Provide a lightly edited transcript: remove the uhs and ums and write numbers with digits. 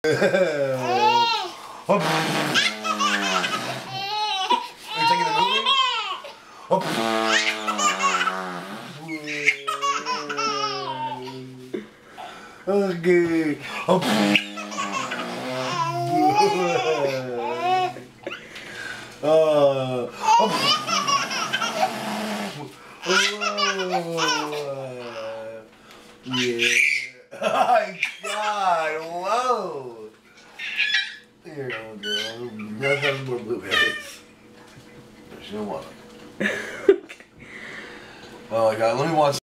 Are you taking the movie? Okay. Yeah. Oh my God! Whoa! Here you go, girl. Nothing more blueberries. She don't want them. Oh my God! Let me watch.